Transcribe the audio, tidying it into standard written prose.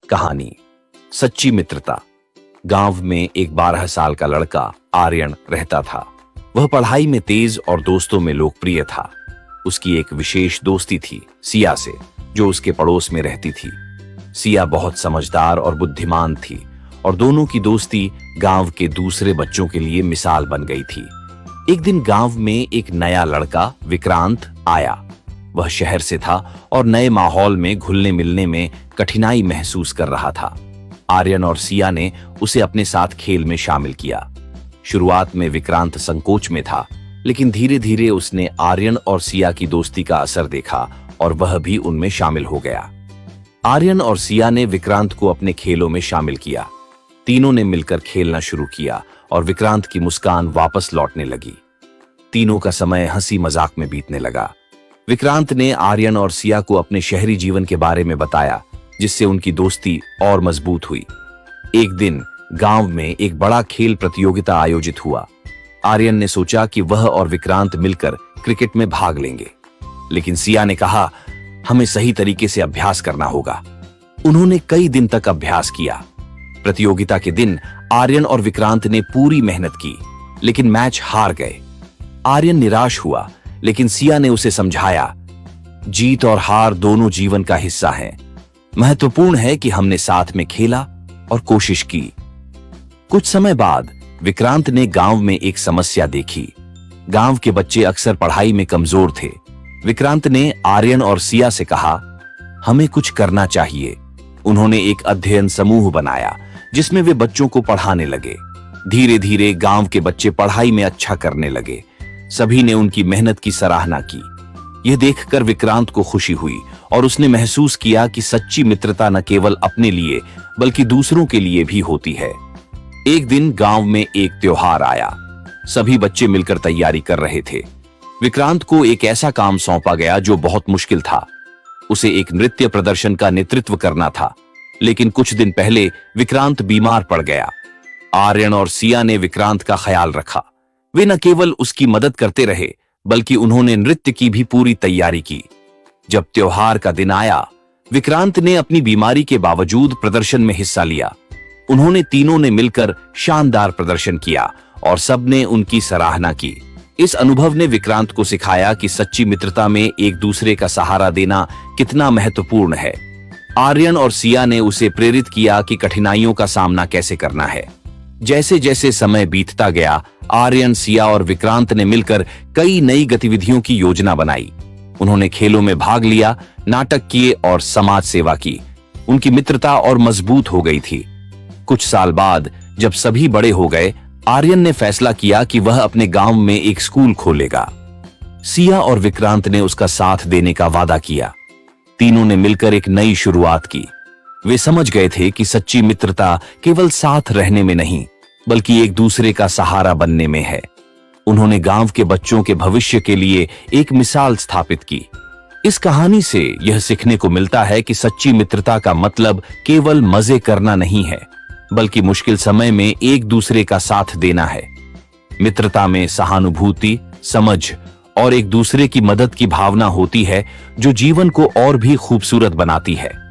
कहानी सच्ची मित्रता। गांव में एक 12 साल का लड़का आर्यन रहता था। वह पढ़ाई में तेज और दोस्तों में लोकप्रिय था। उसकी एक विशेष दोस्ती थी सिया से, जो उसके पड़ोस में रहती थी। सिया बहुत समझदार और बुद्धिमान थी और दोनों की दोस्ती गांव के दूसरे बच्चों के लिए मिसाल बन गई थी। एक दिन गांव में एक नया लड़का विक्रांत आया। वह शहर से था और नए माहौल में घुलने मिलने में कठिनाई महसूस कर रहा था। आर्यन और सिया ने उसे अपने साथ खेल में शामिल किया। शुरुआत में विक्रांत संकोच में था, लेकिन धीरे धीरे उसने आर्यन और सिया की दोस्ती का असर देखा और वह भी उनमें शामिल हो गया। आर्यन और सिया ने विक्रांत को अपने खेलों में शामिल किया। तीनों ने मिलकर खेलना शुरू किया और विक्रांत की मुस्कान वापस लौटने लगी। तीनों का समय हंसी मजाक में बीतने लगा। विक्रांत ने आर्यन और सिया को अपने शहरी जीवन के बारे में बताया, जिससे उनकी दोस्ती और मजबूत हुई। एक दिन गांव में एक बड़ा खेल प्रतियोगिता आयोजित हुआ। आर्यन ने सोचा कि वह और विक्रांत मिलकर क्रिकेट में भाग लेंगे, लेकिन सिया ने कहा, हमें सही तरीके से अभ्यास करना होगा। उन्होंने कई दिन तक अभ्यास किया। प्रतियोगिता के दिन आर्यन और विक्रांत ने पूरी मेहनत की, लेकिन मैच हार गए। आर्यन निराश हुआ, लेकिन सिया ने उसे समझाया, जीत और हार दोनों जीवन का हिस्सा हैं। महत्वपूर्ण है कि हमने साथ में खेला और कोशिश की। कुछ समय बाद विक्रांत ने गांव में एक समस्या देखी। गांव के बच्चे अक्सर पढ़ाई में कमजोर थे। विक्रांत ने आर्यन और सिया से कहा, हमें कुछ करना चाहिए। उन्होंने एक अध्ययन समूह बनाया, जिसमें वे बच्चों को पढ़ाने लगे। धीरे धीरे गांव के बच्चे पढ़ाई में अच्छा करने लगे। सभी ने उनकी मेहनत की सराहना की। यह देखकर विक्रांत को खुशी हुई और उसने महसूस किया कि सच्ची मित्रता न केवल अपने लिए बल्कि दूसरों के लिए भी होती है। एक दिन गांव में एक त्योहार आया। सभी बच्चे मिलकर तैयारी कर रहे थे। विक्रांत को एक ऐसा काम सौंपा गया जो बहुत मुश्किल था। उसे एक नृत्य प्रदर्शन का नेतृत्व करना था, लेकिन कुछ दिन पहले विक्रांत बीमार पड़ गया। आर्यन और सिया ने विक्रांत का ख्याल रखा। वे न केवल उसकी मदद करते रहे, बल्कि उन्होंने नृत्य की भी पूरी तैयारी की। जब त्योहार का दिन आया, विक्रांत ने अपनी बीमारी के बावजूद प्रदर्शन में हिस्सा लिया। उन्होंने तीनों ने मिलकर शानदार प्रदर्शन किया और सबने उनकी सराहना की। इस अनुभव ने विक्रांत को सिखाया कि सच्ची मित्रता में एक दूसरे का सहारा देना कितना महत्वपूर्ण है। आर्यन और सिया ने उसे प्रेरित किया कि कठिनाइयों का सामना कैसे करना है। जैसे जैसे समय बीतता गया, आर्यन, सिया और विक्रांत ने मिलकर कई नई गतिविधियों की योजना बनाई। उन्होंने खेलों में भाग लिया, नाटक किए और समाज सेवा की। उनकी मित्रता और मजबूत हो गई थी। कुछ साल बाद जब सभी बड़े हो गए, आर्यन ने फैसला किया कि वह अपने गांव में एक स्कूल खोलेगा। सिया और विक्रांत ने उसका साथ देने का वादा किया। तीनों ने मिलकर एक नई शुरुआत की। वे समझ गए थे कि सच्ची मित्रता केवल साथ रहने में नहीं, बल्कि एक दूसरे का सहारा बनने में है। उन्होंने गांव के बच्चों के भविष्य के लिए एक मिसाल स्थापित की। इस कहानी से यह सीखने को मिलता है कि सच्ची मित्रता का मतलब केवल मजे करना नहीं है, बल्कि मुश्किल समय में एक दूसरे का साथ देना है। मित्रता में सहानुभूति, समझ और एक दूसरे की मदद की भावना होती है, जो जीवन को और भी खूबसूरत बनाती है।